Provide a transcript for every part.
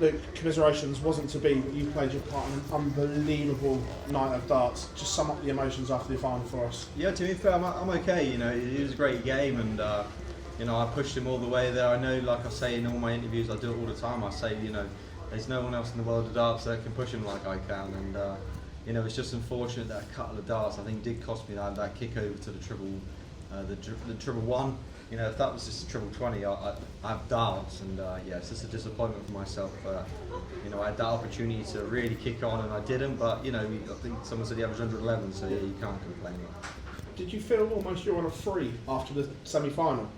Luke, commiserations, wasn't to be. You played your part in an unbelievable night of darts. Just sum up the emotions after the final for us. Yeah, to be fair, I'm okay. You know, it was a great game, and you know, I pushed him all the way there. I know, like I say in all my interviews, I do it all the time. I say, you know, there's no one else in the world of darts that can push him like I can, and you know, it's just unfortunate that a couple of darts I think did cost me that kick over to the triple one. You know, if that was just a triple 20, I have darts, and yeah, it's just a disappointment for myself. You know, I had that opportunity to really kick on, and I didn't. But you know, I think someone said he averaged 111, so yeah, you can't complain. Did you feel almost you're on a free after the semi-final?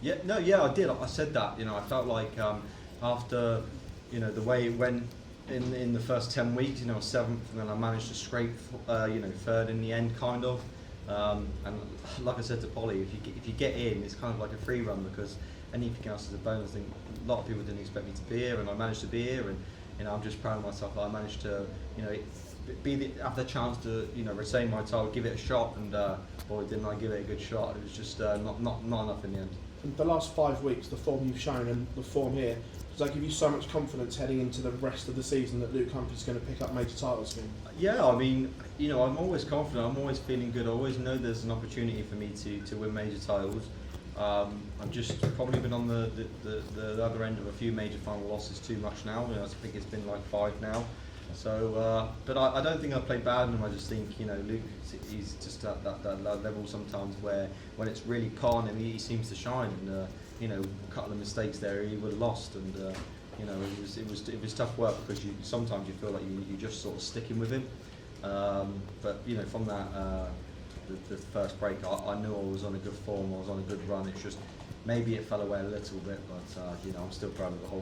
Yeah, no, yeah, I did. I said that. You know, I felt like after, you know, the way it went in the first 10 weeks, you know, 7th, and then I managed to scrape, you know, 3rd in the end, kind of. And like I said to Polly, if you get in, it's kind of like a free run, because anything else is a bonus. I think a lot of people didn't expect me to be here, and I managed to be here, and you know, I'm just proud of myself that I managed to, you know, have the chance to, you know, retain my title, give it a shot, and boy, didn't I give it a good shot. It was just not enough in the end. In the last 5 weeks, the form you've shown and the form here, does that give you so much confidence heading into the rest of the season that Luke Humphries is going to pick up major titles again? Yeah, I mean, you know, I'm always confident, I'm always feeling good, I always know there's an opportunity for me to win major titles. I've just probably been on the other end of a few major final losses too much now. You know, I think it's been like 5 now. So, but I don't think I played bad in him. I just think, you know, Luke, he's just at that level sometimes where when it's really calm him, he seems to shine. And you know, a couple of mistakes there, he would have lost. And you know, it was tough work, because sometimes you feel like you just sort of sticking with him. But you know, from that the first break, I knew I was on a good form. I was on a good run. It's just maybe it fell away a little bit, but you know, I'm still proud of the whole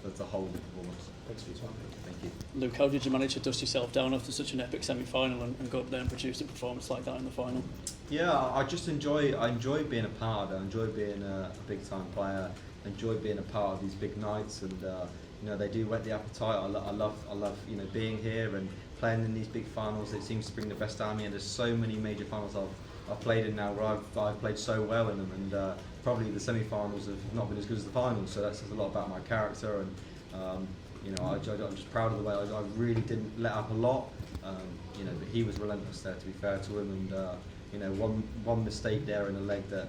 performance. Thanks for your time. Thank you. Luke, how did you manage to dust yourself down after such an epic semi-final and go up there and produce a performance like that in the final? Yeah, I enjoy being a part of it. I enjoy being a big time player. I enjoy being a part of these big nights, and you know, they do whet the appetite. I love you know, being here and playing in these big finals. It seems to bring the best out of me, and there's so many major finals I've played in now where I've played so well in them, and probably the semi-finals have not been as good as the finals. So that says a lot about my character, and you know, I'm just proud of the way I really didn't let up a lot. You know, but he was relentless there, to be fair to him, and you know, one mistake there in a leg that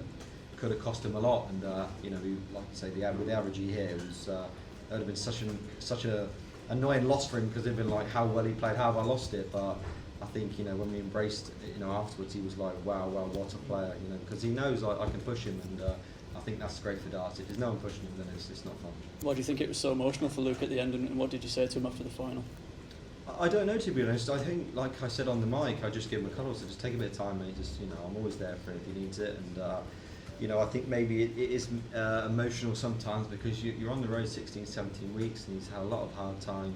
could have cost him a lot, and you know, like you say, with the average he hit, it was that would have been such a annoying loss for him, because it'd been like, how well he played, how have I lost it? But I think, you know, when we embraced it, you know, afterwards, he was like, wow, what a player, you know, because he knows I can push him, and I think that's great for darts. If there's no one pushing him, then it's not fun. Why do you think it was so emotional for Luke at the end, and what did you say to him after the final? I don't know, to be honest. I think, like I said on the mic, I just give him a cuddle, so just take a bit of time, mate. Just, you know, I'm always there for him if he needs it, and you know, I think maybe it is emotional sometimes, because you're on the road 16, 17 weeks, and he's had a lot of hard time.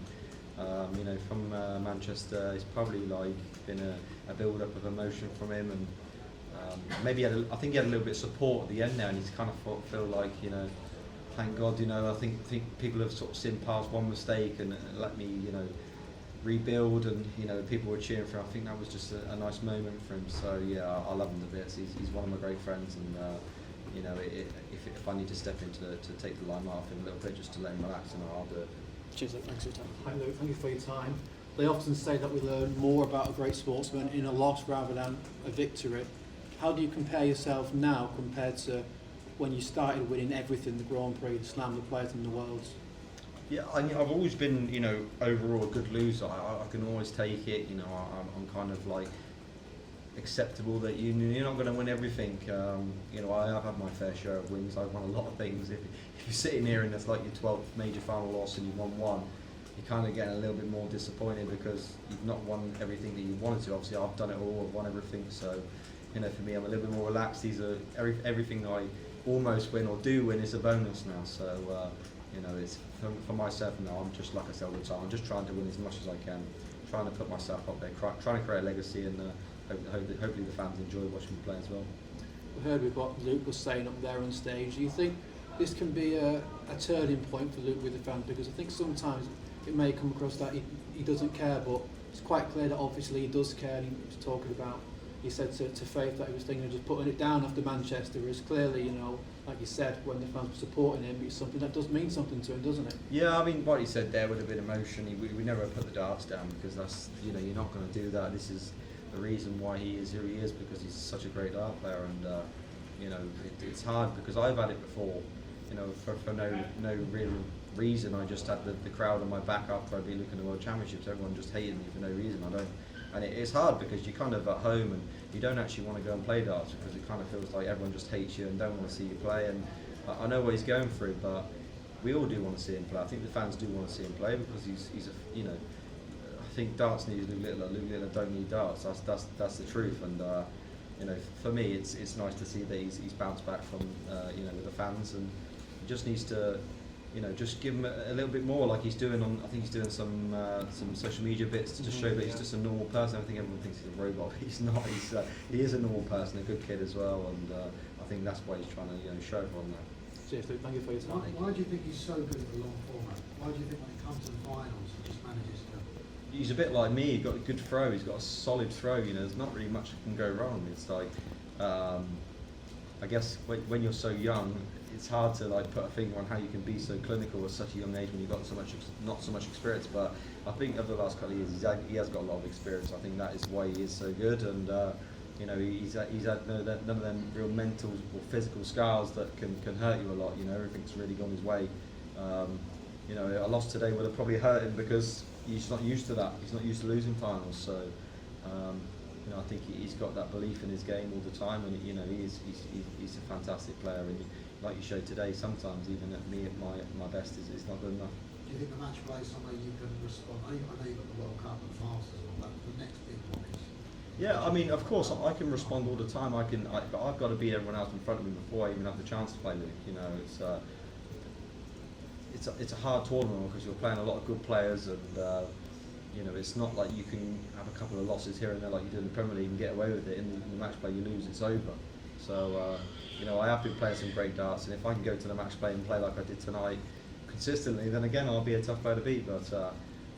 You know, from Manchester, it's probably like been a build-up of emotion from him, and maybe I think he had a little bit of support at the end now, and he's kind of feel like, you know, thank God, you know, I think people have sort of seen past one mistake and let me, you know, rebuild, and you know, people were cheering for him. I think that was just a nice moment for him. So yeah, I love him to bits. He's one of my great friends, and you know, if I need to step in to take the limelight off him a little bit, just to let him relax, and I'll do it. Cheers, Luke. Thanks for your time. Hi Luke, thank you for your time. They often say that we learn more about a great sportsman in a loss rather than a victory. How do you compare yourself now compared to when you started winning everything, the Grand Prix, the Slam, the Players and the Worlds? Yeah, I've always been, you know, overall a good loser. I can always take it, you know, I'm kind of like acceptable that you're not going to win everything. You know, I have had my fair share of wins. I've won a lot of things. If you're sitting here and it's like your 12th major final loss and you've won one, you're kind of getting a little bit more disappointed because you've not won everything that you wanted to. Obviously, I've done it all, I've won everything. So, you know, for me, I'm a little bit more relaxed. These are everything I almost win or do win is a bonus now. So, you know, it's for myself now. I'm just, like I said all the time, I'm just trying to win as much as I can, trying to put myself up there, trying to create a legacy, and hopefully the fans enjoy watching me play as well. We heard with what Luke was saying up there on stage. Do you think this can be a turning point for Luke with the fans? Because I think sometimes it may come across that he doesn't care, but it's quite clear that obviously he does care. And he was talking about, he said to Faith that he was thinking of just putting it down after Manchester, as clearly, you know, like you said, when the fans were supporting him, it's something that does mean something to him, doesn't it? Yeah, I mean, what he said there would have been emotion. We never put the darts down because that's, you know, you're not going to do that. This is the reason why he is who he is, because he's such a great dart player, and you know, it's hard because I've had it before, you know, for no real reason. I just had the crowd on my back after I'd been looking at the World Championships. Everyone just hated me for no reason. And it's hard because you're kind of at home and you don't actually want to go and play darts because it kind of feels like everyone just hates you and don't want to see you play. And I know what he's going through, but we all do want to see him play. I think the fans do want to see him play because he's a, you know, I think darts needs Luke Littler. Luke Littler don't need darts. That's the truth. And you know, for me, it's nice to see that he's bounced back from you know, with the fans, and he just needs to, you know, just give him a little bit more, like he's doing on. I think he's doing some social media bits to just show that he's just a normal person. I think everyone thinks he's a robot, but he's not. He is a normal person, a good kid as well, and I think that's why he's trying to, you know, show everyone that. Cheers, Luke. Thank you for your time. Why do you think he's so good at the long format? Why do you think when it comes to the finals, he just manages to? He's a bit like me. He's got a good throw. He's got a solid throw. You know, there's not really much that can go wrong. It's like, I guess when you're so young, it's hard to like put a finger on how you can be so clinical at such a young age when you've got so much, not so much experience. But I think over the last couple of years, he has got a lot of experience. I think that is why he is so good, and you know, he's had none of them real mental or physical scars that can hurt you a lot. You know, everything's really gone his way. You know, a loss today would have probably hurt him because he's not used to that. He's not used to losing finals. So, you know, I think he's got that belief in his game all the time, and you know, he's a fantastic player. And like you showed today, sometimes even at me at my best is not good enough. Do you think the match play is somewhere you can respond? I know you've got the World Cup and the Masters and all that, but the next big one is. Yeah, I mean, of course, I can respond all the time. But I've got to beat everyone else in front of me before I even have the chance to play Luke. You know, it's a hard tournament because you're playing a lot of good players, and you know, it's not like you can have a couple of losses here and there like you do in the Premier League and get away with it. In the match play, you lose, it's over. So you know, I have been playing some great darts, and if I can go to the match play and play like I did tonight consistently, then again I'll be a tough player to beat. But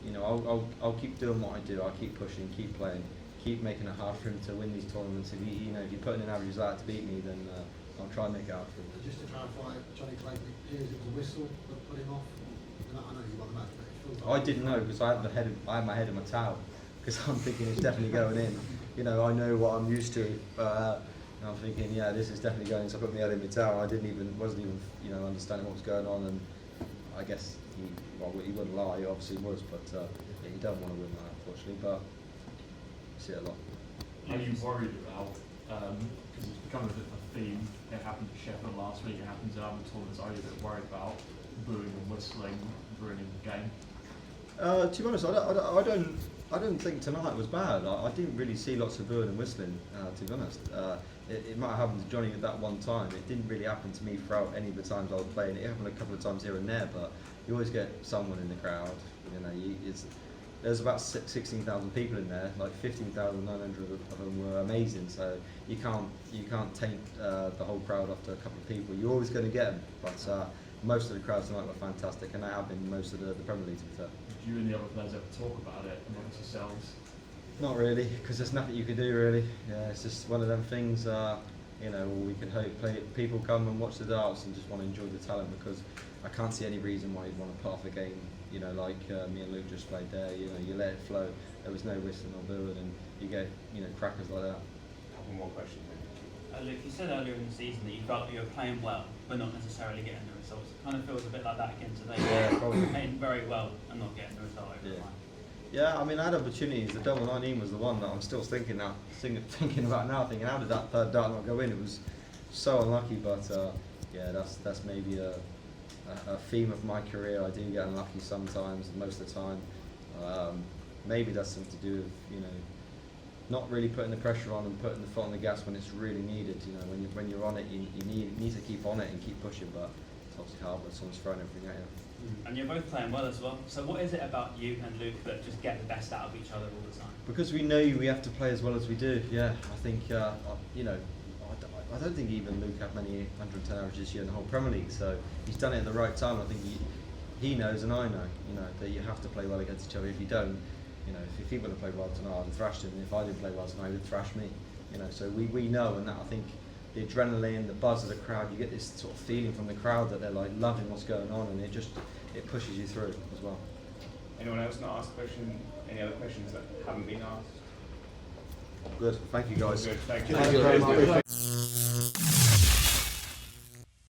you know, I'll keep doing what I do. I'll keep pushing, keep playing, keep making it hard for him to win these tournaments. If you know, if you're putting in averages like that to beat me, then I'll try and make it hard for him. And just to clarify, Johnny Clayton appears it was a whistle that put him off. I know you won the match, but it feels like I didn't know because I had my head in my towel because I'm thinking it's definitely going in. You know, I know what I'm used to. And I'm thinking, yeah, this is definitely going. So I put my head in my towel. wasn't even, you know, understanding what was going on. And I guess he wouldn't lie. He obviously was, but yeah, you don't want to win that, unfortunately. But you see it a lot. Are you worried about, because it's become a bit of a theme, it happened to Sheffield last week, it happened to other tournaments, are you a bit worried about booing and whistling ruining the game? To be honest, I don't think tonight was bad. I didn't really see lots of booing and whistling, to be honest. It might have happened to Johnny at that one time. It didn't really happen to me throughout any of the times I was playing. It happened a couple of times here and there, but you always get someone in the crowd. You know, there's about 16,000 people in there. Like 15,900 of them were amazing. So you can't taint the whole crowd after a couple of people. You're always going to get them, but most of the crowds tonight were fantastic, and they have been most of the Premier League, to be fair. Did you and the other players ever talk about it amongst yourselves? Not really, because there's nothing you can do really. Yeah, it's just one of them things. You know, we can hope people come and watch the darts and just want to enjoy the talent, because I can't see any reason why you'd want to put off a game. You know, like me and Luke just played there. You know, you let it flow. There was no whistling or booing, and you get, you know, crackers like that. Couple more questions. Luke, you said earlier in the season that you felt that you were playing well, but not necessarily getting the results. It kind of feels a bit like that again today. Yeah, probably. Playing very well and not getting the result over the line. Yeah, I mean, I had opportunities. The double 19 was the one that I'm still thinking about now. Thinking, how did that third dart not go in? It was so unlucky, but yeah, that's maybe a theme of my career. I do get unlucky sometimes, most of the time. Maybe that's something to do with, you know, not really putting the pressure on and putting the foot on the gas when it's really needed. You know, when you're on it, you need to keep on it and keep pushing. But it's obviously hard when someone's throwing everything at you. And you're both playing well as well. So what is it about you and Luke that just get the best out of each other all the time? Because we know we have to play as well as we do. Yeah, I think you know, I don't think even Luke had many 110 averages this year in the whole Premier League. So he's done it at the right time. I think he knows and I know, you know, that you have to play well against each other. If you don't, you know, if he would have played well tonight, I'd have thrashed him. And if I didn't play well tonight, he'd thrash me. You know, so we know, and that I think the adrenaline, the buzz of the crowd. You get this sort of feeling from the crowd that they're like loving what's going on, and it pushes you through as well. Anyone else not asked a question? Any other questions that haven't been asked? Good. Thank you guys. Good. Thank you. Thank you very much.